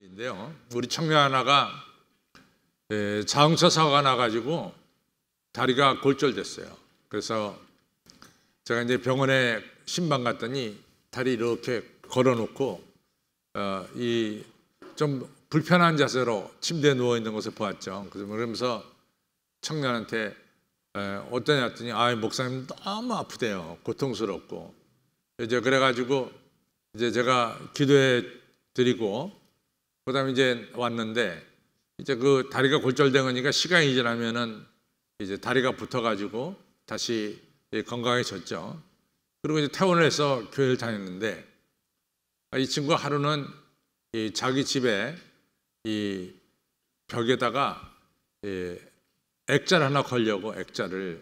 인데요. 우리 청년 하나가 자동차 사고가 나가지고 다리가 골절됐어요. 그래서 제가 이제 병원에 신방 갔더니 다리 이렇게 걸어놓고 이 좀 불편한 자세로 침대에 누워 있는 것을 보았죠. 그러면서 청년한테 어떠냐 했더니 목사님 너무 아프대요. 고통스럽고. 이제 그래가지고 이제 제가 기도해 드리고 그다음에 이제 왔는데 이제 그 다리가 골절된 거니까 시간이 지나면은 이제 다리가 붙어가지고 다시 건강해졌죠. 그리고 이제 퇴원을 해서 교회를 다녔는데 이 친구가 하루는 자기 집에 이 벽에다가 액자를 하나 걸려고 액자를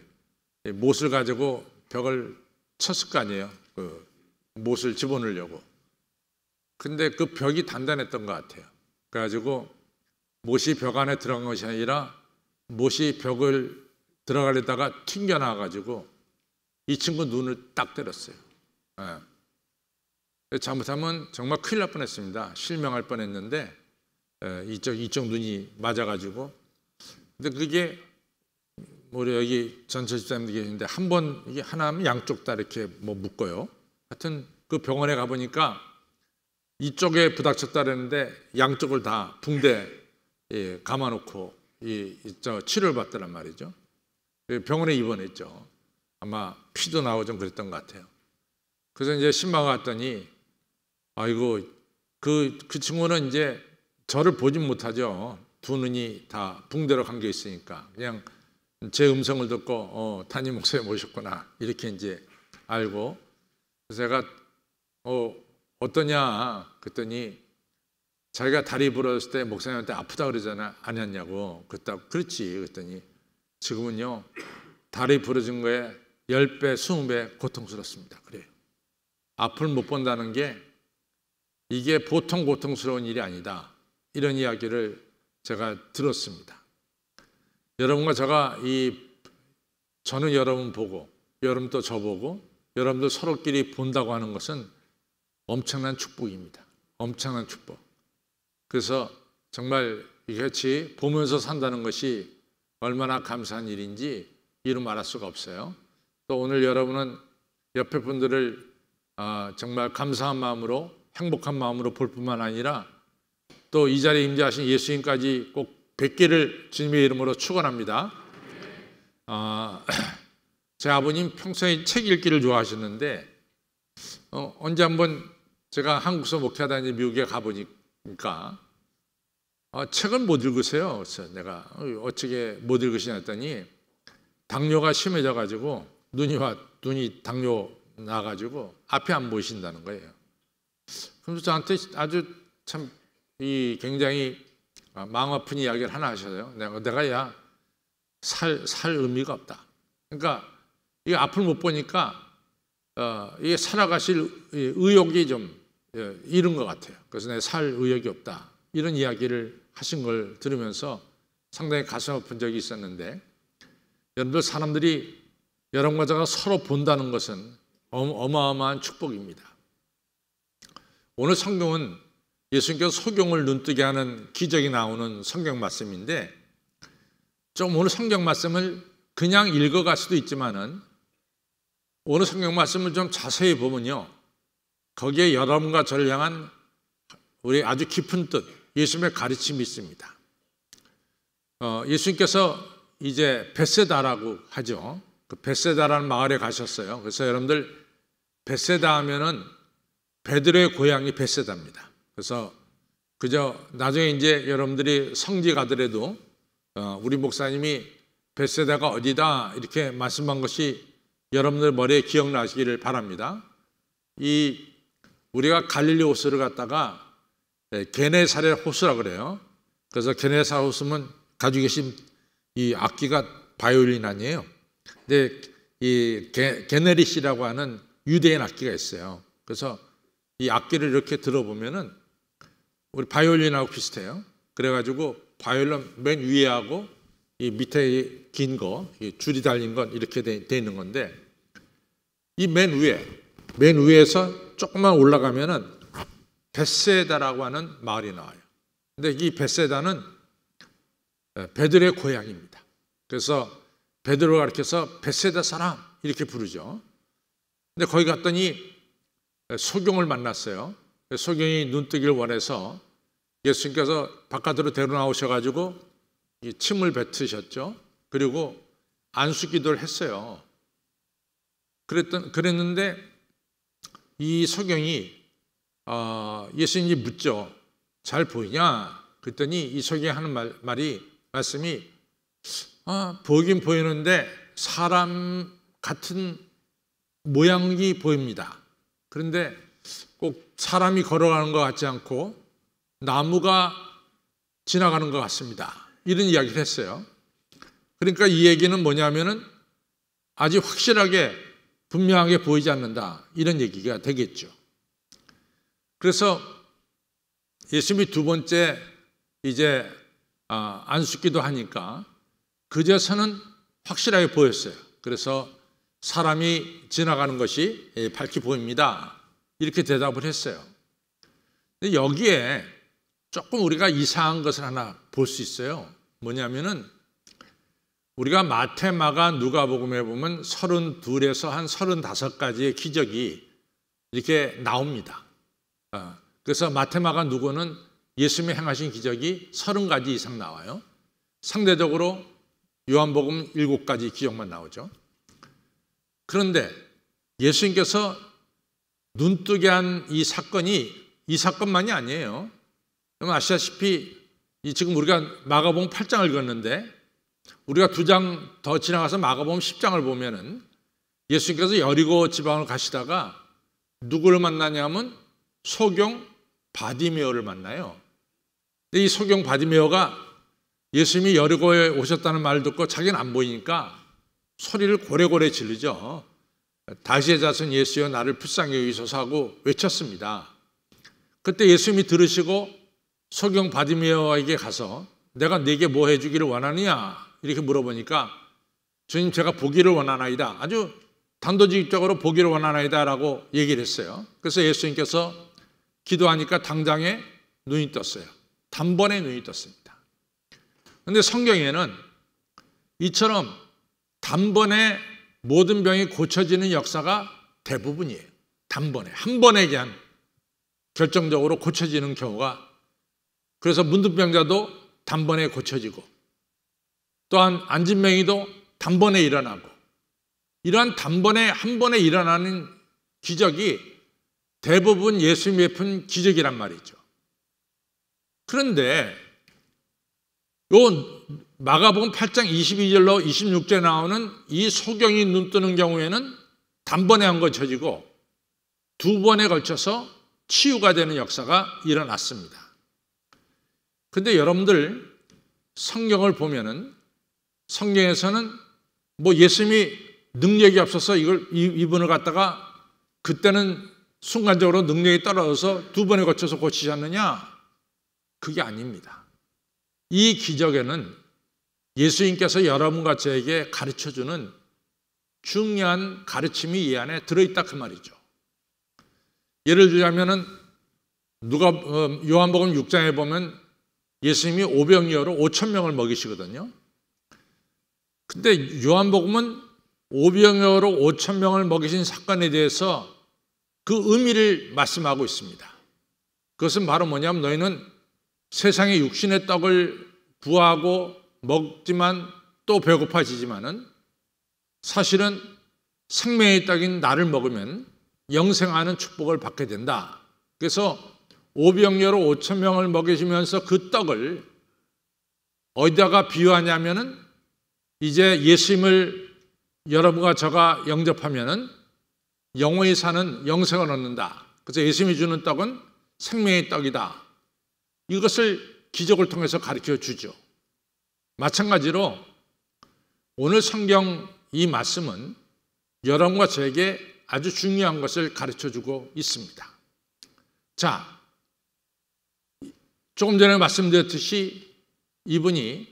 못을 가지고 벽을 쳤을 거 아니에요. 그 못을 집어넣으려고. 근데 그 벽이 단단했던 것 같아요. 그래가지고 못이 벽 안에 들어간 것이 아니라 못이 벽을 들어가려다가 튕겨나와가지고 이 친구 눈을 딱 때렸어요. 잘못하면 정말 큰일 날 뻔했습니다. 실명할 뻔했는데 이쪽 눈이 맞아가지고. 근데 그게 우리 여기 전체 집사님들 계시는데 한 번 이게 하나 하면 양쪽 다 이렇게 뭐 묶어요. 하여튼 그 병원에 가보니까 이쪽에 부닥쳤다 그랬는데 양쪽을 다 붕대 감아놓고 치료를 받더란 말이죠. 병원에 입원했죠. 아마 피도 나오고 좀 그랬던 것 같아요. 그래서 이제 신방 갔더니 아이고 그 친구는 이제 저를 보진 못하죠. 두 눈이 다 붕대로 감겨 있으니까 그냥 제 음성을 듣고 담임 목사님 오셨구나 이렇게 이제 알고. 그래서 제가 어떠냐 그랬더니 자기가 다리 부러졌을 때 목사님한테 아프다 그러잖아 아니었냐고. 그렇지 그랬더니 지금은요 다리 부러진 거에 10배 20배 고통스럽습니다. 그래요. 앞을 못 본다는 게 이게 보통 고통스러운 일이 아니다. 이런 이야기를 제가 들었습니다. 여러분과 제가 저는 여러분 보고 여러분도 저 보고 여러분도 서로끼리 본다고 하는 것은 엄청난 축복입니다. 엄청난 축복. 그래서 정말 같이 보면서 산다는 것이 얼마나 감사한 일인지 이루 말할 수가 없어요. 또 오늘 여러분은 옆에 분들을 정말 감사한 마음으로 행복한 마음으로 볼 뿐만 아니라 또 이 자리에 임재하신 예수님까지 꼭 뵙기를 주님의 이름으로 축원합니다. 제 아버님 평소에 책 읽기를 좋아하셨는데 언제 한번 제가 한국서 목회하다 이제 미국에 가보니까 책을 못 읽으세요. 그래서 내가 어떻게 못 읽으시냐 했더니 당뇨가 심해져가지고 눈이 당뇨 나가지고 앞에 안 보이신다는 거예요. 그래서 저한테 아주 참 굉장히 마음 아픈 이야기를 하나 하셔요. 내가 살 의미가 없다. 그러니까 이 앞을 못 보니까 이게 살아가실 의욕이 좀 잃은 것 같아요. 그래서 내가 살 의욕이 없다. 이런 이야기를 하신 걸 들으면서 상당히 가슴 아픈 적이 있었는데 여러분들 사람들이 여러분과 제가 서로 본다는 것은 어마어마한 축복입니다. 오늘 성경은 예수님께서 소경을 눈뜨게 하는 기적이 나오는 성경 말씀인데 좀 오늘 성경 말씀을 그냥 읽어갈 수도 있지만은 오늘 성경 말씀을 좀 자세히 보면요 거기에 여러분과 저를 향한 우리 아주 깊은 뜻 예수님의 가르침이 있습니다. 예수님께서 이제 벳세다라고 하죠. 그 벳세다라는 마을에 가셨어요. 그래서 여러분들 벳세다 하면은 베드로의 고향이 벳세다입니다. 그래서 그저 나중에 이제 여러분들이 성지 가더라도 우리 목사님이 벳세다가 어디다 이렇게 말씀한 것이 여러분들 머리에 기억나시기를 바랍니다. 우리가 갈릴리 호수를 갔다가 게네사렛 호수라 그래요. 그래서 게네사렛 호수는 가지고 계신 이 악기가 바이올린 아니에요. 근데 이 게네리시라고 하는 유대인 악기가 있어요. 그래서 이 악기를 이렇게 들어보면은 우리 바이올린하고 비슷해요. 그래가지고 바이올린 맨 위에 하고 이 밑에 긴 거, 줄이 달린 건 이렇게 돼 있는 건데 이 맨 위에서 조금만 올라가면은 벳세다라고 하는 마을이 나와요. 근데 이 벳세다는 베드로의 고향입니다. 그래서 베드로가 가르쳐서 벳세다 사람 이렇게 부르죠. 근데 거기 갔더니 소경을 만났어요. 소경이 눈뜨기를 원해서 예수님께서 바깥으로 데려 나오셔가지고 이 침을 뱉으셨죠. 그리고 안수기도를 했어요. 그랬는데 이 소경이 예수님이 묻죠. 잘 보이냐? 그랬더니 이 소경이 하는 말씀이 보이긴 보이는데 사람 같은 모양이 보입니다. 그런데 꼭 사람이 걸어가는 것 같지 않고 나무가 지나가는 것 같습니다. 이런 이야기를 했어요. 그러니까 이 얘기는 뭐냐면은 아주 확실하게 분명하게 보이지 않는다. 이런 얘기가 되겠죠. 그래서 예수님이 두 번째 이제 안수기도 하니까 그제서는 확실하게 보였어요. 그래서 사람이 지나가는 것이 밝게 보입니다. 이렇게 대답을 했어요. 근데 여기에 조금 우리가 이상한 것을 하나 볼 수 있어요. 뭐냐면은 우리가 마태, 마가, 누가복음에 보면 32에서 한 35가지의 기적이 이렇게 나옵니다. 그래서 마태, 마가, 누가는 예수님이 행하신 기적이 30가지 이상 나와요. 상대적으로 요한복음 7가지 기적만 나오죠. 그런데 예수님께서 눈뜨게 한 이 사건이 이 사건만이 아니에요. 여러분 아시다시피 지금 우리가 마가복음 8장을 읽었는데 우리가 2장 더 지나가서 마가복음 10장을 보면은 예수님께서 여리고 지방을 가시다가 누구를 만나냐면 소경 바디메오를 만나요. 이 소경 바디메오가 예수님이 여리고에 오셨다는 말을 듣고 자기는 안 보이니까 소리를 고래고래 지르죠. 다시의 자손 예수여 나를 불쌍히 여기소서 하고 외쳤습니다. 그때 예수님이 들으시고 소경 바디메오에게 가서 내가 네게 뭐 해주기를 원하느냐 이렇게 물어보니까 주님 제가 보기를 원하나이다. 아주 단도직입적으로 보기를 원하나이다 라고 얘기를 했어요. 그래서 예수님께서 기도하니까 당장에 눈이 떴어요. 단번에 눈이 떴습니다. 그런데 성경에는 이처럼 단번에 모든 병이 고쳐지는 역사가 대부분이에요. 단번에 한 번에 그냥 결정적으로 고쳐지는 경우가, 그래서 문둥병자도 단번에 고쳐지고 또한 안진뱅이도 단번에 일어나고, 이러한 단번에 한 번에 일어나는 기적이 대부분 예수님이 베푼 기적이란 말이죠. 그런데 요 마가복음 8장 22절로 26절에 나오는 이 소경이 눈 뜨는 경우에는 단번에 한 고쳐지고 두 번에 걸쳐서 치유가 되는 역사가 일어났습니다. 그런데 여러분들 성경을 보면은 성경에서는 뭐 예수님이 능력이 없어서 이분을 갖다가 그때는 순간적으로 능력이 떨어져서 두 번에 거쳐서 고치셨느냐? 그게 아닙니다. 이 기적에는 예수님께서 여러분과 저에게 가르쳐주는 중요한 가르침이 이 안에 들어있다 그 말이죠. 예를 들자면은 요한복음 6장에 보면 예수님이 오병이어로 5,000명을 먹이시거든요. 근데 요한복음은 오병이어로 5,000명을 먹이신 사건에 대해서 그 의미를 말씀하고 있습니다. 그것은 바로 뭐냐면 너희는 세상의 육신의 떡을 구하고 먹지만 또 배고파지지만은 사실은 생명의 떡인 나를 먹으면 영생하는 축복을 받게 된다. 그래서 오병이어로 5,000명을 먹이시면서 그 떡을 어디다가 비유하냐면은 이제 예수님을 여러분과 저가 영접하면은 영원히 사는 영생을 얻는다. 그래서 예수님이 주는 떡은 생명의 떡이다. 이것을 기적을 통해서 가르쳐 주죠. 마찬가지로 오늘 성경 이 말씀은 여러분과 저에게 아주 중요한 것을 가르쳐 주고 있습니다. 자, 조금 전에 말씀드렸듯이 이분이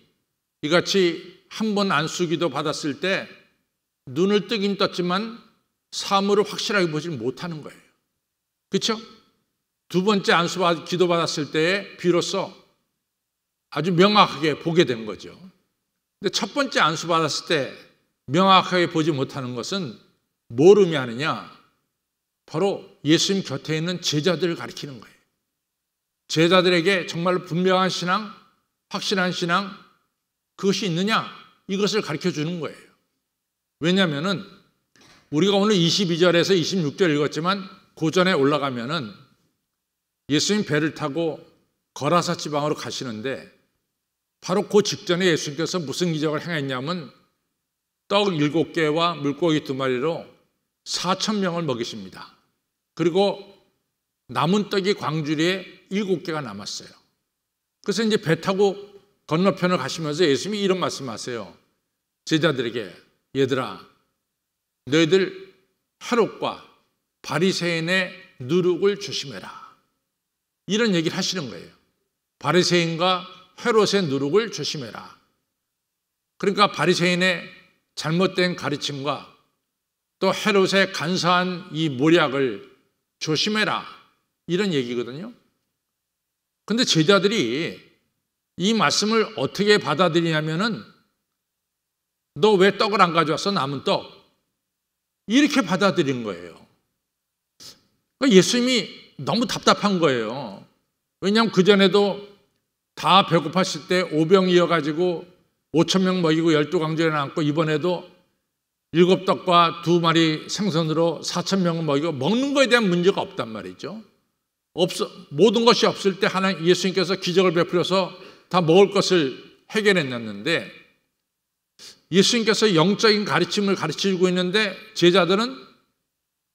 이같이 한 번 안수기도 받았을 때 눈을 뜨긴 떴지만 사물을 확실하게 보지 못하는 거예요. 그렇죠? 두 번째 안수기도 받았을 때에 비로소 아주 명확하게 보게 된 거죠. 근데 첫 번째 안수 받았을 때 명확하게 보지 못하는 것은 뭘 의미하느냐? 바로 예수님 곁에 있는 제자들을 가리키는 거예요. 제자들에게 정말로 분명한 신앙, 확실한 신앙, 그것이 있느냐? 이것을 가르쳐 주는 거예요. 왜냐하면 우리가 오늘 22절에서 26절 읽었지만 고전에 올라가면은 예수님 배를 타고 거라사 지방으로 가시는데 바로 그 직전에 예수님께서 무슨 기적을 행했냐면 떡 7개와 물고기 2마리로 4,000명을 먹이십니다. 그리고 남은 떡이 광주리에 7개가 남았어요. 그래서 이제 배 타고 건너편을 가시면서 예수님이 이런 말씀하세요. 제자들에게, 얘들아, 너희들 헤롯과 바리새인의 누룩을 조심해라. 이런 얘기를 하시는 거예요. 바리새인과 헤롯의 누룩을 조심해라. 그러니까 바리새인의 잘못된 가르침과 또 헤롯의 간사한 이 모략을 조심해라. 이런 얘기거든요. 근데 제자들이 이 말씀을 어떻게 받아들이냐면은 너 왜 떡을 안 가져왔어? 남은 떡. 이렇게 받아들인 거예요. 그러니까 예수님이 너무 답답한 거예요. 왜냐하면 그전에도 다 배고팠을 때 오병 이어가지고 5,000명 먹이고 12광주에 남고 이번에도 7떡과 2마리 생선으로 4,000명을 먹이고 먹는 거에 대한 문제가 없단 말이죠. 모든 것이 없을 때 하나님 예수님께서 기적을 베풀어서 다 먹을 것을 해결해냈는데 예수님께서 영적인 가르침을 가르치고 있는데 제자들은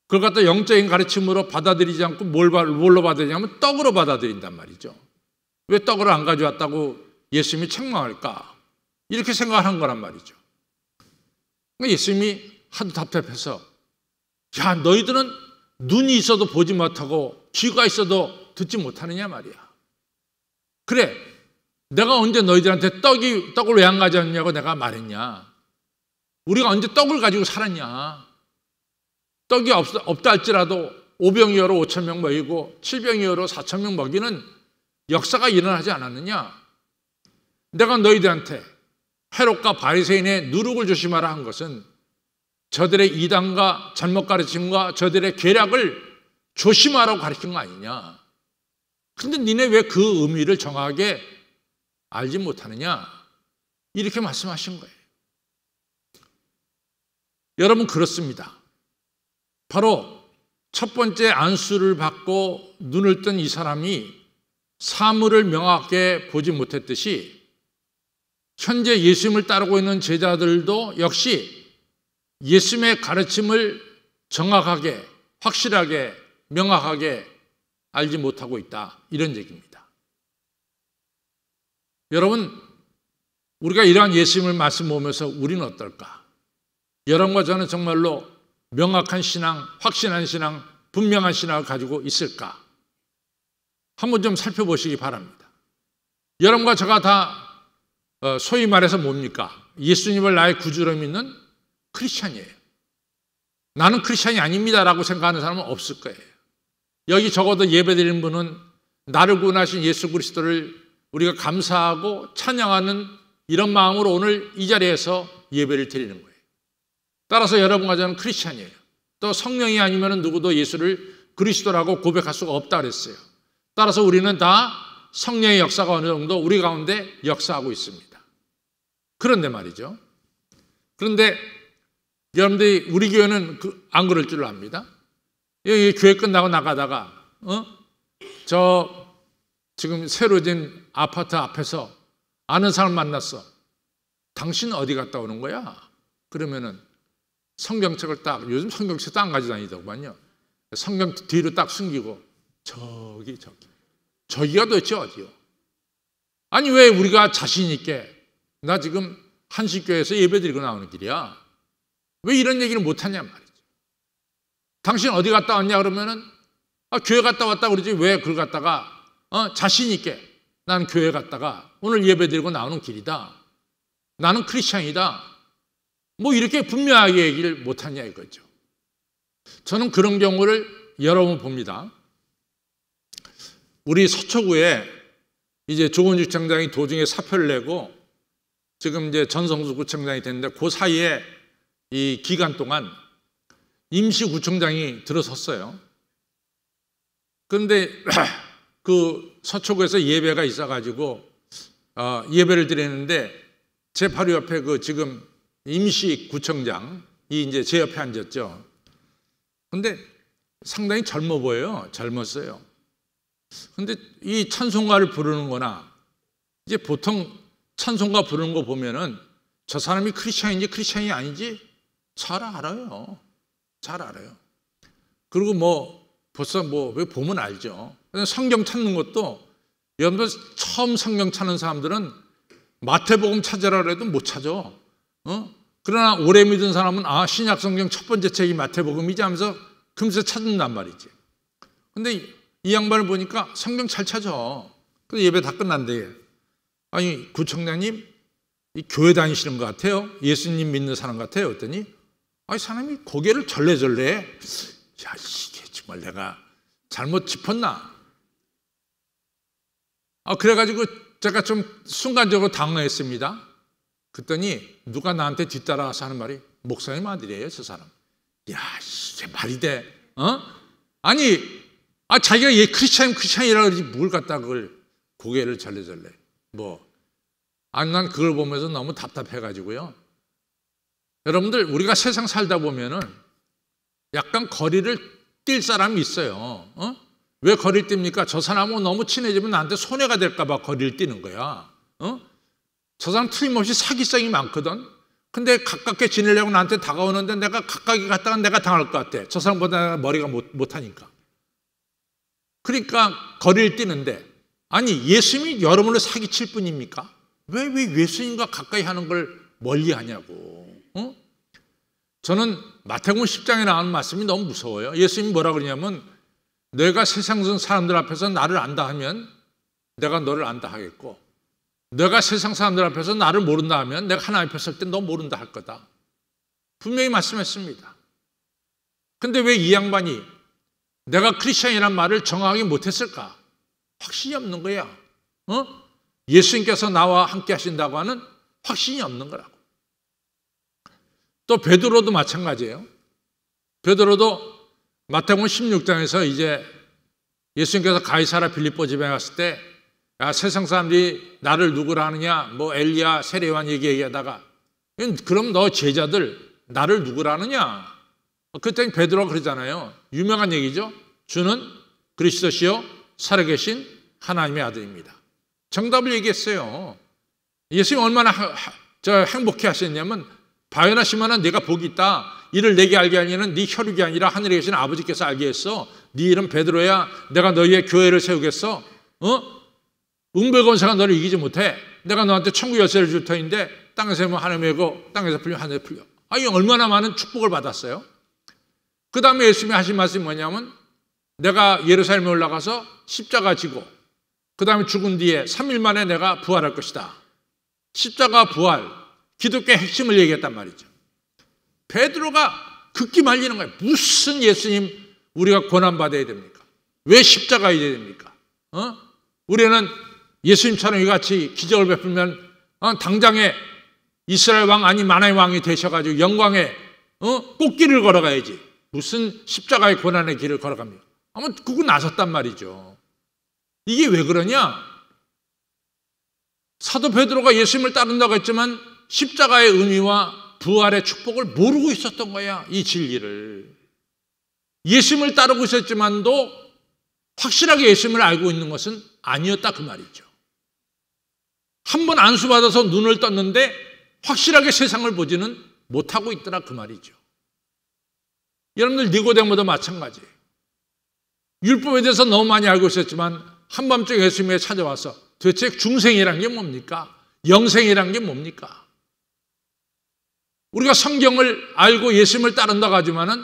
그걸 갖다 영적인 가르침으로 받아들이지 않고 뭘로 받아들이냐면 떡으로 받아들인단 말이죠. 왜 떡을 안 가져왔다고 예수님이 책망할까? 이렇게 생각하는 거란 말이죠. 그러니까 예수님이 하도 답답해서 야, 너희들은 눈이 있어도 보지 못하고 귀가 있어도 듣지 못하느냐 말이야. 그래, 내가 언제 너희들한테 떡을 왜 안 가져왔냐고 내가 말했냐. 우리가 언제 떡을 가지고 살았냐. 떡이 없다 할지라도 5병이어로 5,000명 먹이고 7병이어로 4,000명 먹이는 역사가 일어나지 않았느냐. 내가 너희들한테 헤롯과 바리새인의 누룩을 조심하라 한 것은 저들의 이단과 잘못 가르침과 저들의 계략을 조심하라고 가르친 거 아니냐. 근데 니네 왜 그 의미를 정확하게 알지 못하느냐. 이렇게 말씀하신 거예요. 여러분 그렇습니다. 바로 첫 번째 안수를 받고 눈을 뜬 이 사람이 사물을 명확하게 보지 못했듯이 현재 예수님을 따르고 있는 제자들도 역시 예수님의 가르침을 정확하게, 확실하게, 명확하게 알지 못하고 있다. 이런 얘기입니다. 여러분, 우리가 이러한 예수님을 말씀 보면서 우리는 어떨까? 여러분과 저는 정말로 명확한 신앙, 확신한 신앙, 분명한 신앙을 가지고 있을까? 한번 좀 살펴보시기 바랍니다. 여러분과 저가 다 소위 말해서 뭡니까? 예수님을 나의 구주로 믿는 크리스찬이에요. 나는 크리스찬이 아닙니다라고 생각하는 사람은 없을 거예요. 여기 적어도 예배드리는 분은 나를 구원하신 예수 그리스도를 우리가 감사하고 찬양하는 이런 마음으로 오늘 이 자리에서 예배를 드리는 거예요. 따라서 여러분과 저는 크리스찬이에요. 또 성령이 아니면 누구도 예수를 그리스도라고 고백할 수가 없다 그랬어요. 따라서 우리는 다 성령의 역사가 어느 정도 우리 가운데 역사하고 있습니다. 그런데 말이죠. 그런데 여러분들이 우리 교회는 안 그럴 줄 압니다. 여기 교회 끝나고 나가다가 저 지금 새로 진 아파트 앞에서 아는 사람 만났어. 당신 어디 갔다 오는 거야? 그러면은 성경책을 딱, 요즘 성경책도 안 가지고 다니더구만요. 성경 뒤로 딱 숨기고 저기가 도대체 어디요? 아니 왜 우리가 자신 있게 나 지금 한식교회에서 예배드리고 나오는 길이야. 왜 이런 얘기를 못하냐 말이죠. 당신 어디 갔다 왔냐 그러면은 교회 갔다 왔다 그러지 왜 그걸 갖다가 자신 있게 나는 교회 갔다가 오늘 예배드리고 나오는 길이다. 나는 크리스찬이다. 뭐 이렇게 분명하게 얘기를 못하냐 이거죠. 저는 그런 경우를 여러 번 봅니다. 우리 서초구에 이제 조원주 청장이 도중에 사표를 내고 지금 이제 전성수 구청장이 됐는데 그 사이에 이 기간 동안 임시구청장이 들어섰어요. 그런데 그 서초구에서 예배가 있어가지고 예배를 드리는데 제 바로 옆에 그 지금 임시구청장이 이제 제 옆에 앉았죠. 근데 상당히 젊어 보여요. 젊었어요. 근데 이 찬송가를 부르는 거나 이제 보통 찬송가 부르는 거 보면은 저 사람이 크리스찬인지 크리스찬이 아닌지 잘 알아요. 잘 알아요. 그리고 뭐 벌써 뭐 왜 보면 알죠. 성경 찾는 것도 여러분들 처음 성경 찾는 사람들은 마태복음 찾으라 그래도 못 찾아. 그러나 오래 믿은 사람은 신약 성경 첫 번째 책이 마태복음이지 하면서 금세 찾는단 말이지. 근데 이 양반을 보니까 성경 잘 찾아. 그래서 예배 다 끝난대. 아니 구청장님 이 교회 다니시는 것 같아요. 예수님 믿는 사람 같아요. 그랬더니 사람이 고개를 절레절레 해. 야, 이게 정말 내가 잘못 짚었나? 그래가지고 제가 좀 순간적으로 당황했습니다. 그랬더니 누가 나한테 뒤따라와서 하는 말이 목사님 아들이에요, 저 사람. 야, 이게 말이 돼? 아니, 자기가 얘 크리스찬이라 그러지 뭘 갖다 그걸 고개를 절레절레. 난 그걸 보면서 너무 답답해가지고요. 여러분들 우리가 세상 살다 보면은 약간 거리를 뛸 사람이 있어요. 왜 거리를 띱니까? 저 사람하고 너무 친해지면 나한테 손해가 될까 봐 거리를 뛰는 거야. 저 사람 틀림없이 사기성이 많거든. 근데 가깝게 지내려고 나한테 다가오는데 내가 가까이 갔다가 내가 당할 것 같아. 저 사람보다 머리가 못하니까. 그러니까 거리를 뛰는데 예수님이 여러분을 사기칠 뿐입니까? 왜 예수님과 가까이 하는 걸 멀리 하냐고. 저는 마태복음 10장에 나오는 말씀이 너무 무서워요. 예수님이 뭐라 그러냐면 내가 세상 사람들 앞에서 나를 안다 하면 내가 너를 안다 하겠고 내가 세상 사람들 앞에서 나를 모른다 하면 내가 하나님 앞에 설 때 너 모른다 할 거다. 분명히 말씀했습니다. 근데 왜 이 양반이 내가 크리스천이란 말을 정확하게 못했을까? 확신이 없는 거야. 예수님께서 나와 함께 하신다고 하는 확신이 없는 거라고. 또 베드로도 마찬가지예요. 베드로도 마태복음 16장에서 이제 예수님께서 가이사랴 빌립보 집에 갔을 때 세상 사람들이 나를 누구라 하느냐 엘리야 세례요한 얘기하다가 그럼 너 제자들 나를 누구라 하느냐. 그때 베드로가 그러잖아요. 유명한 얘기죠. 주는 그리스도시요 살아계신 하나님의 아들입니다. 정답을 얘기했어요. 예수님 얼마나 행복해 하셨냐면 바요나 시몬아 네가 복이 있다. 이를 내게 알게 하니는 네 혈육이 아니라 하늘에 계신 아버지께서 알게 했어. 네 이름 베드로야. 내가 너희의 교회를 세우겠어. 은배건사가 너를 이기지 못해. 내가 너한테 천국 열쇠를 줄 터인데 땅에서 하면 하늘에 매고 땅에서 풀려 하늘에 풀려. 이 얼마나 많은 축복을 받았어요. 그 다음에 예수님이 하신 말씀이 뭐냐면 내가 예루살렘에 올라가서 십자가 지고 그 다음에 죽은 뒤에 3일 만에 내가 부활할 것이다. 십자가 부활, 기독교의 핵심을 얘기했단 말이죠. 베드로가 극기 말리는 거예요. 무슨 예수님 우리가 고난받아야 됩니까? 왜 십자가에 있어야 됩니까? 우리는 예수님처럼 이같이 기적을 베풀면 당장에 이스라엘 왕 아니 만화의 왕이 되셔가지고 영광의 꽃길을 걸어가야지. 무슨 십자가의 고난의 길을 걸어갑니까? 아마 그거 나섰단 말이죠. 이게 왜 그러냐? 사도 베드로가 예수님을 따른다고 했지만 십자가의 의미와 부활의 축복을 모르고 있었던 거야. 이 진리를. 예수님을 따르고 있었지만도 확실하게 예수님을 알고 있는 것은 아니었다 그 말이죠. 한 번 안수받아서 눈을 떴는데 확실하게 세상을 보지는 못하고 있더라 그 말이죠. 여러분들 니고데모도 마찬가지예요. 율법에 대해서 너무 많이 알고 있었지만 한밤중에 예수님에 찾아와서 도대체 중생이란 게 뭡니까? 영생이란 게 뭡니까? 우리가 성경을 알고 예수님을 따른다고 하지만은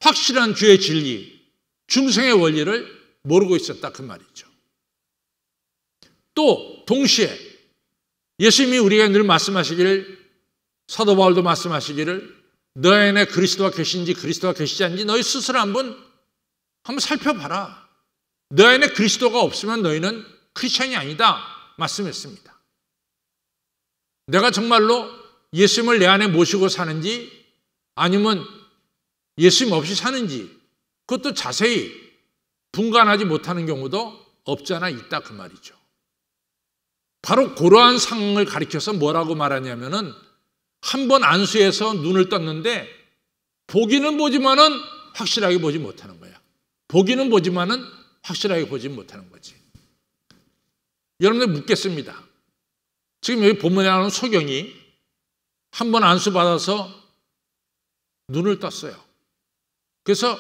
확실한 주의 진리, 중생의 원리를 모르고 있었다 그 말이죠. 또 동시에 예수님이 우리가 늘 말씀하시기를 사도 바울도 말씀하시기를 너희 안에 그리스도가 계신지 그리스도가 계시지 않는지 너희 스스로 한번 살펴봐라. 너희 안에 그리스도가 없으면 너희는 크리스천이 아니다 말씀했습니다. 내가 정말로 예수님을 내 안에 모시고 사는지 아니면 예수님 없이 사는지 그것도 자세히 분간하지 못하는 경우도 없지 않아 있다 그 말이죠. 바로 그러한 상황을 가리켜서 뭐라고 말하냐면은 한 번 안수해서 눈을 떴는데 보기는 보지만은 확실하게 보지 못하는 거야. 보기는 보지만은 확실하게 보지 못하는 거지. 여러분들 묻겠습니다. 지금 여기 본문에 나오는 소경이 한 번 안수 받아서 눈을 떴어요. 그래서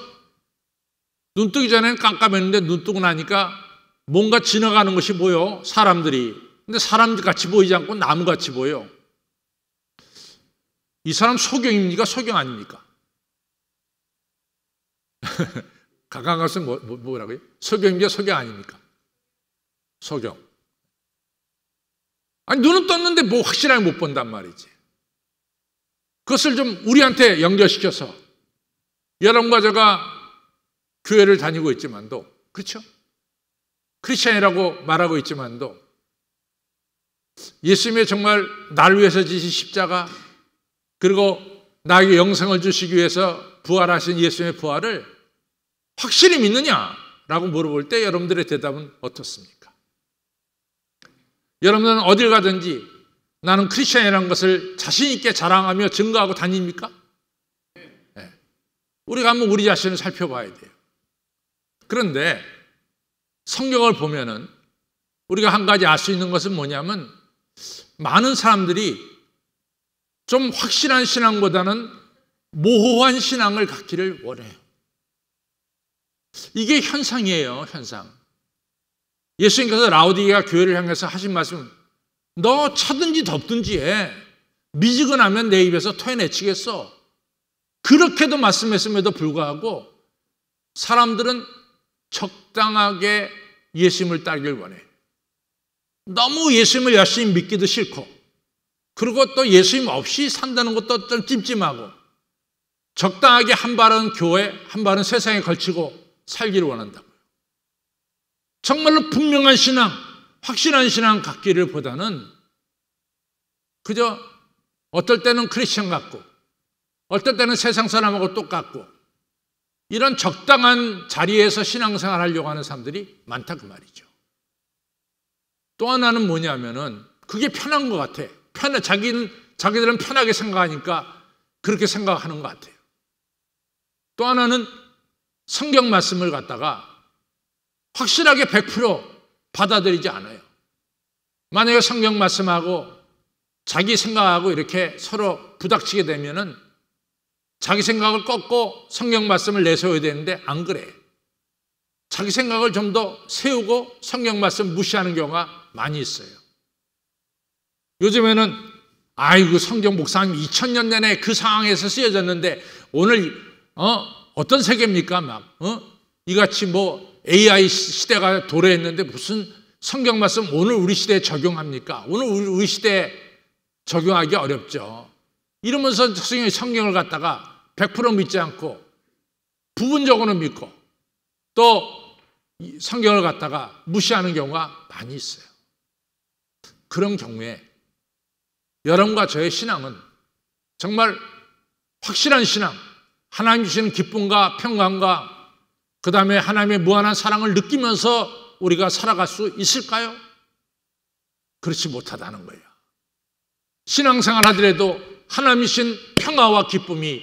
눈 뜨기 전에는 깜깜했는데 눈 뜨고 나니까 뭔가 지나가는 것이 보여, 사람들이. 근데 사람같이 보이지 않고 나무같이 보여. 이 사람 소경입니까? 소경 아닙니까? 가까운 것은 뭐라고요? 소경입니까? 소경 아닙니까? 소경. 아니 눈은 떴는데 뭐 확실하게 못 본단 말이지. 그것을 좀 우리한테 연결시켜서 여러분과 제가 교회를 다니고 있지만도 그렇죠? 크리스천이라고 말하고 있지만도 예수님의 정말 나를 위해서 지신 십자가 그리고 나에게 영생을 주시기 위해서 부활하신 예수님의 부활을 확실히 믿느냐라고 물어볼 때 여러분들의 대답은 어떻습니까? 여러분들은 어딜 가든지 나는 크리스천이라는 것을 자신 있게 자랑하며 증거하고 다닙니까? 네. 우리가 한번 우리 자신을 살펴봐야 돼요. 그런데 성경을 보면은 우리가 한 가지 알 수 있는 것은 뭐냐면 많은 사람들이 좀 확실한 신앙보다는 모호한 신앙을 갖기를 원해요. 이게 현상이에요, 현상. 예수님께서 라오디게아 교회를 향해서 하신 말씀, 너 차든지 덥든지 해. 미지근하면 내 입에서 토해내치겠어. 그렇게도 말씀했음에도 불구하고 사람들은 적당하게 예수님을 따르길 원해. 너무 예수님을 열심히 믿기도 싫고 그리고 또 예수님 없이 산다는 것도 좀 찜찜하고 적당하게 한 발은 교회, 한 발은 세상에 걸치고 살기를 원한다고요. 정말로 분명한 신앙, 확실한 신앙 갖기를 보다는 그저 어떨 때는 크리스천 같고 어떨 때는 세상 사람하고 똑같고 이런 적당한 자리에서 신앙생활 하려고 하는 사람들이 많다 그 말이죠. 또 하나는 뭐냐면은 그게 편한 것 같아. 자기들은 편하게 생각하니까 그렇게 생각하는 것 같아요. 또 하나는 성경 말씀을 갖다가 확실하게 100% 받아들이지 않아요. 만약에 성경 말씀하고 자기 생각하고 이렇게 서로 부닥치게 되면은 자기 생각을 꺾고 성경 말씀을 내세워야 되는데 안 그래. 자기 생각을 좀 더 세우고 성경 말씀 무시하는 경우가 많이 있어요. 요즘에는 아이고 성경 목사님 2000년 전에 그 상황에서 쓰여졌는데 오늘 어떤 세계입니까? 막 이같이 뭐 AI 시대가 도래했는데 무슨 성경 말씀 오늘 우리 시대에 적용합니까? 오늘 우리 시대에 적용하기 어렵죠. 이러면서 성경을 갖다가 100% 믿지 않고 부분적으로 믿고 또 성경을 갖다가 무시하는 경우가 많이 있어요. 그런 경우에 여러분과 저의 신앙은 정말 확실한 신앙, 하나님 주시는 기쁨과 평강과 그 다음에 하나님의 무한한 사랑을 느끼면서 우리가 살아갈 수 있을까요? 그렇지 못하다는 거예요. 신앙생활 하더라도 하나님 주신 평화와 기쁨이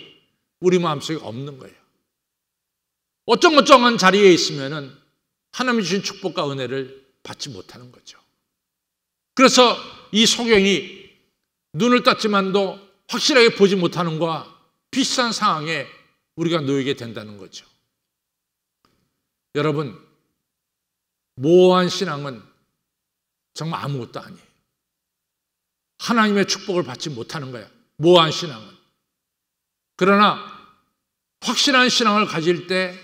우리 마음속에 없는 거예요. 어쩡어쩡한 자리에 있으면은 하나님 주신 축복과 은혜를 받지 못하는 거죠. 그래서 이 소경이 눈을 떴지만도 확실하게 보지 못하는 것과 비슷한 상황에 우리가 놓이게 된다는 거죠. 여러분, 모호한 신앙은 정말 아무것도 아니에요. 하나님의 축복을 받지 못하는 거야, 모호한 신앙은. 그러나 확실한 신앙을 가질 때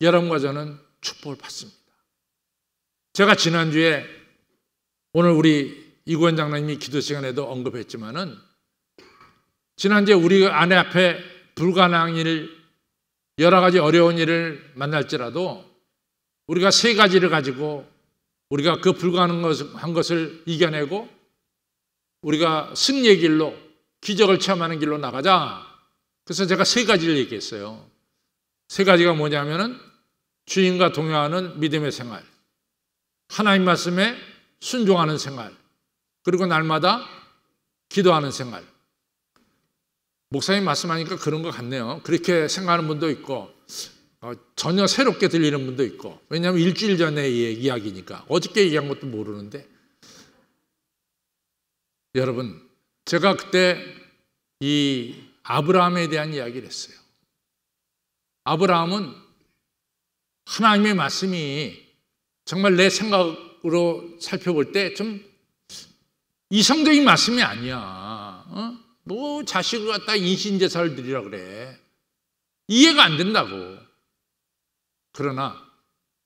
여러분과 저는 축복을 받습니다. 제가 지난주에 오늘 우리 이구원 장로님이 기도 시간에도 언급했지만은 지난주에 우리 아내 앞에 불가능한 일, 여러 가지 어려운 일을 만날지라도 우리가 세 가지를 가지고 우리가 그 불가능한 것을 이겨내고 우리가 승리의 길로, 기적을 체험하는 길로 나가자. 그래서 제가 세 가지를 얘기했어요. 세 가지가 뭐냐면은 주인과 동행하는 믿음의 생활, 하나님 말씀에 순종하는 생활, 그리고 날마다 기도하는 생활. 목사님 말씀하니까 그런 것 같네요. 그렇게 생각하는 분도 있고 전혀 새롭게 들리는 분도 있고, 왜냐하면 일주일 전의 이야기니까 어저께 얘기한 것도 모르는데, 여러분 제가 그때 이 아브라함에 대한 이야기를 했어요. 아브라함은 하나님의 말씀이 정말 내 생각으로 살펴볼 때 좀 이성적인 말씀이 아니야. 뭐 자식을 갖다 인신제사를 드리라 그래. 이해가 안 된다고. 그러나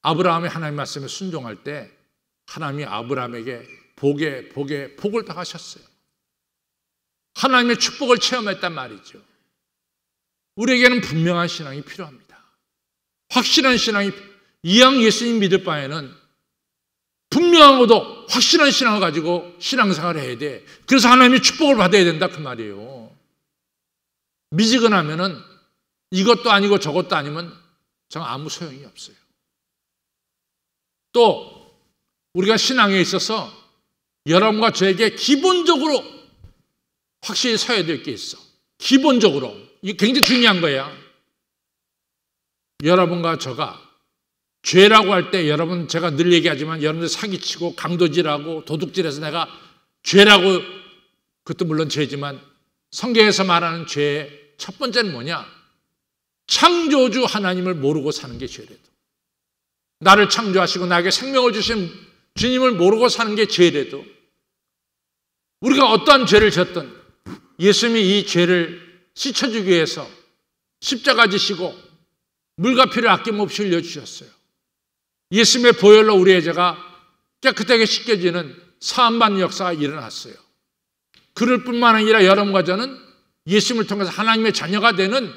아브라함이 하나님 말씀에 순종할 때 하나님이 아브라함에게 복을 다 하셨어요. 하나님의 축복을 체험했단 말이죠. 우리에게는 분명한 신앙이 필요합니다. 확실한 신앙이, 이왕 예수님 믿을 바에는 분명하고도 확실한 신앙을 가지고 신앙생활을 해야 돼. 그래서 하나님의 축복을 받아야 된다 그 말이에요. 미지근하면은 이것도 아니고 저것도 아니면 정말 아무 소용이 없어요. 또 우리가 신앙에 있어서 여러분과 저에게 기본적으로 확실히 서야 될 게 있어. 기본적으로. 이게 굉장히 중요한 거예요. 여러분과 저가 죄라고 할 때, 여러분 제가 늘 얘기하지만 여러분들 사기치고 강도질하고 도둑질해서 내가 죄라고, 그것도 물론 죄지만 성경에서 말하는 죄의 첫 번째는 뭐냐? 창조주 하나님을 모르고 사는 게 죄래도. 나를 창조하시고 나에게 생명을 주신 주님을 모르고 사는 게 죄래도, 우리가 어떠한 죄를 졌든 예수님이 이 죄를 씻어주기 위해서 십자가 지시고 물과 피를 아낌없이 흘려주셨어요. 예수님의 보혈로 우리의 죄가 깨끗하게 씻겨지는 사함받는 역사가 일어났어요. 그럴 뿐만 아니라 여러분과 저는 예수님을 통해서 하나님의 자녀가 되는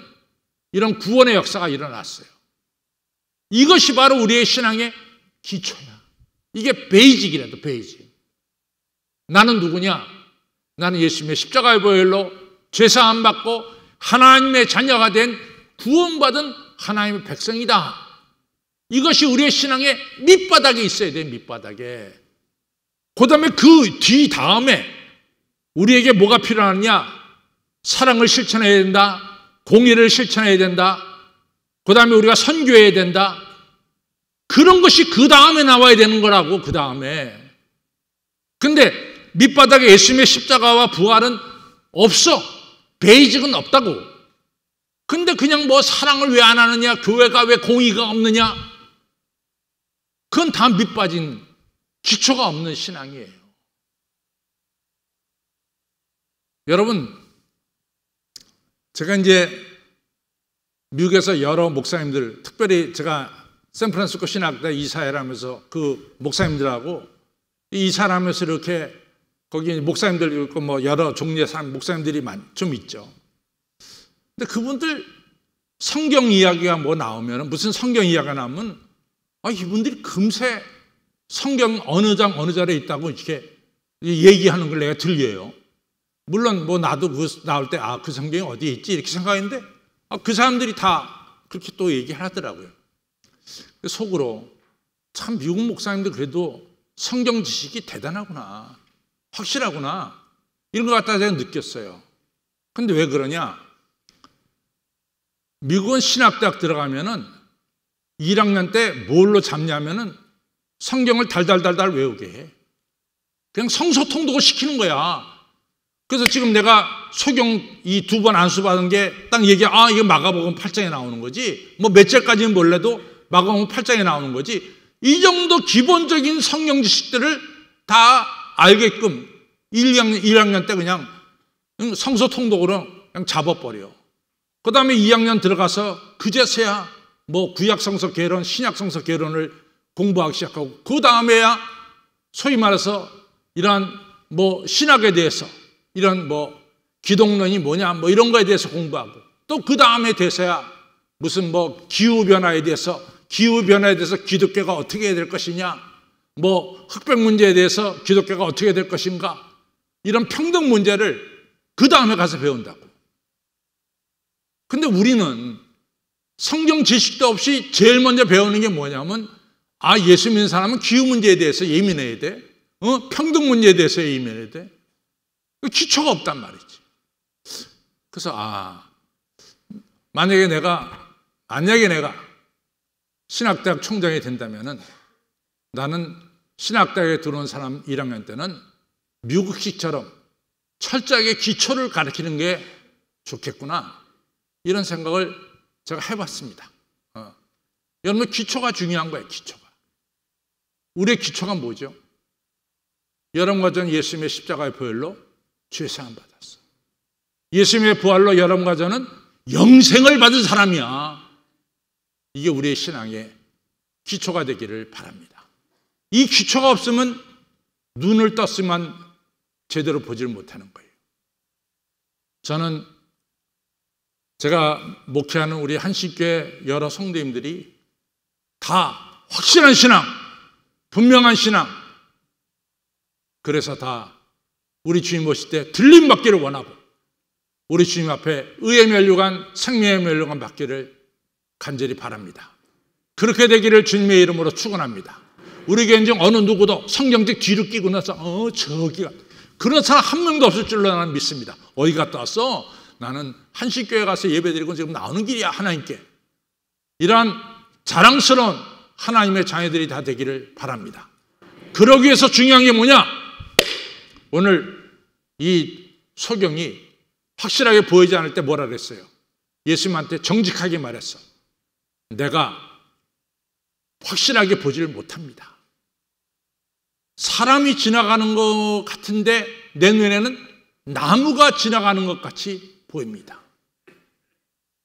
이런 구원의 역사가 일어났어요. 이것이 바로 우리의 신앙의 기초야. 이게 베이직이라도, 베이직. 나는 누구냐? 나는 예수님의 십자가의 보혈로 죄사함 받고 하나님의 자녀가 된 구원받은 하나님의 백성이다. 이것이 우리의 신앙의 밑바닥에 있어야 돼, 밑바닥에. 그 다음에 그 뒤 다음에 우리에게 뭐가 필요하느냐? 사랑을 실천해야 된다. 공의를 실천해야 된다. 그 다음에 우리가 선교해야 된다. 그런 것이 그 다음에 나와야 되는 거라고, 그 다음에. 근데 밑바닥에 예수님의 십자가와 부활은 없어. 베이직은 없다고. 근데 그냥 뭐 사랑을 왜 안 하느냐? 교회가 왜 공의가 없느냐? 그건 다 밑빠진 기초가 없는 신앙이에요. 여러분, 제가 이제 미국에서 여러 목사님들, 특별히 제가 샌프란시스코 신학대 이사회를 하면서 그 목사님들하고 이사를 하면서 이렇게 거기 목사님들 있고 뭐 여러 종류의 사람, 목사님들이 좀 있죠. 근데 그분들 성경 이야기가 뭐 나오면, 무슨 성경 이야기가 나오면 이분들이 금세 성경 어느 장 어느 절에 있다고 이렇게 얘기하는 걸 내가 들려요. 물론 뭐 나도 그 나올 때 그 성경이 어디에 있지 이렇게 생각했는데 그 사람들이 다 그렇게 또 얘기하더라고요. 속으로 참 미국 목사님들 그래도 성경 지식이 대단하구나, 확실하구나, 이런 것 같다 제가 느꼈어요. 근데 왜 그러냐? 미국은 신학대학 들어가면은 1학년 때 뭘로 잡냐면은 성경을 달달달달 외우게 해. 그냥 성서 통독을 시키는 거야. 그래서 지금 내가 소경 이 2번 안수 받은 게 딱 얘기해. 이거 마가복음 8장에 나오는 거지. 뭐 몇 절까지는 몰라도 마가복음 8장에 나오는 거지. 이 정도 기본적인 성경 지식들을 다 알게끔 1학년 때 그냥 성서 통독으로 그냥 잡아버려. 그 다음에 2학년 들어가서 그제서야 뭐 구약성서 개론, 신약성서 개론을 공부하기 시작하고, 그 다음에야 소위 말해서 이러한 뭐 신학에 대해서, 이런 뭐 기독론이 뭐냐 뭐 이런 거에 대해서 공부하고, 또 그 다음에 돼서야 무슨 뭐 기후변화에 대해서 기독교가 어떻게 해야 될 것이냐, 뭐 흑백 문제에 대해서 기독교가 어떻게 될 것인가, 이런 평등 문제를 그 다음에 가서 배운다고. 근데 우리는 성경 지식도 없이 제일 먼저 배우는 게 뭐냐면, 예수 믿는 사람은 기후 문제에 대해서 예민해야 돼. 평등 문제에 대해서 예민해야 돼. 기초가 없단 말이지. 그래서 만약에 내가 신학대학 총장이 된다면은, 나는 신학대학에 들어온 사람 1학년 때는 미국식처럼 철저하게 기초를 가르치는 게 좋겠구나, 이런 생각을 제가 해봤습니다. 여러분, 기초가 중요한 거예요. 기초가. 우리의 기초가 뭐죠? 여러분과 저는 예수님의 십자가의 보혈로 죄 사함 받았어. 예수님의 부활로 여러분과 저는 영생을 받은 사람이야. 이게 우리의 신앙의 기초가 되기를 바랍니다. 이 기초가 없으면 눈을 떴으면 제대로 보지를 못하는 거예요. 저는 제가 목회하는 우리 한식교회 여러 성도님들이 다 확실한 신앙, 분명한 신앙, 그래서 다 우리 주님 오실 때 들림 받기를 원하고, 우리 주님 앞에 의의 면류관, 생명의 면류관 받기를 간절히 바랍니다. 그렇게 되기를 주님의 이름으로 축원합니다. 우리 교회 중 어느 누구도 성경책 뒤로 끼고 나서 저기가, 그런 사람 한 명도 없을 줄로 나는 믿습니다. 어디 갔다 왔어? 나는 한식교회 가서 예배드리고 지금 나오는 길이야, 하나님께. 이러한 자랑스러운 하나님의 자녀들이 다 되기를 바랍니다. 그러기 위해서 중요한 게 뭐냐? 오늘 이 소경이 확실하게 보이지 않을 때 뭐라 그랬어요? 예수님한테 정직하게 말했어. 내가 확실하게 보지를 못합니다. 사람이 지나가는 것 같은데 내 눈에는 나무가 지나가는 것 같이 보입니다.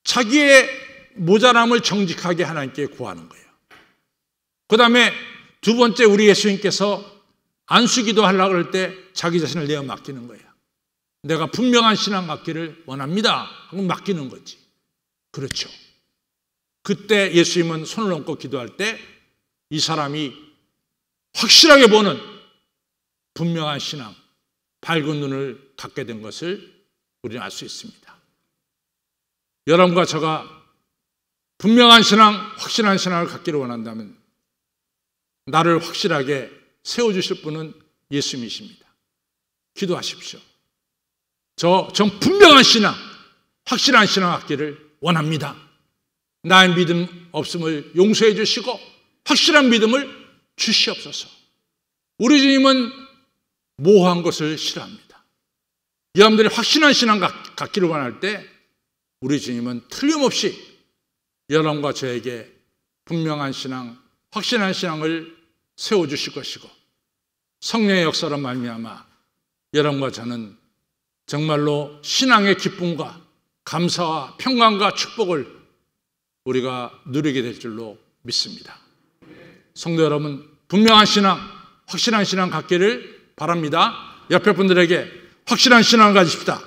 자기의 모자람을 정직하게 하나님께 구하는 거예요. 그 다음에 두 번째, 우리 예수님께서 안수기도 하려고 할 때 자기 자신을 내어 맡기는 거예요. 내가 분명한 신앙 갖기를 원합니다 하고 맡기는 거지. 그렇죠. 그때 예수님은 손을 얹고 기도할 때 이 사람이 확실하게 보는 분명한 신앙, 밝은 눈을 갖게 된 것을 우리는 알 수 있습니다. 여러분과 제가 분명한 신앙, 확실한 신앙을 갖기를 원한다면 나를 확실하게 세워주실 분은 예수님이십니다. 기도하십시오. 전 분명한 신앙, 확실한 신앙 갖기를 원합니다. 나의 믿음 없음을 용서해 주시고 확실한 믿음을 주시옵소서. 우리 주님은 모호한 것을 싫어합니다. 여러분들이 확실한 신앙 갖기를 원할 때 우리 주님은 틀림없이 여러분과 저에게 분명한 신앙, 확실한 신앙을 세워주실 것이고, 성령의 역사로 말미암아 여러분과 저는 정말로 신앙의 기쁨과 감사와 평강과 축복을 우리가 누리게 될 줄로 믿습니다. 성도 여러분, 분명한 신앙, 확실한 신앙 갖기를 바랍니다. 옆에 분들에게 확실한 신앙을 가지십시다.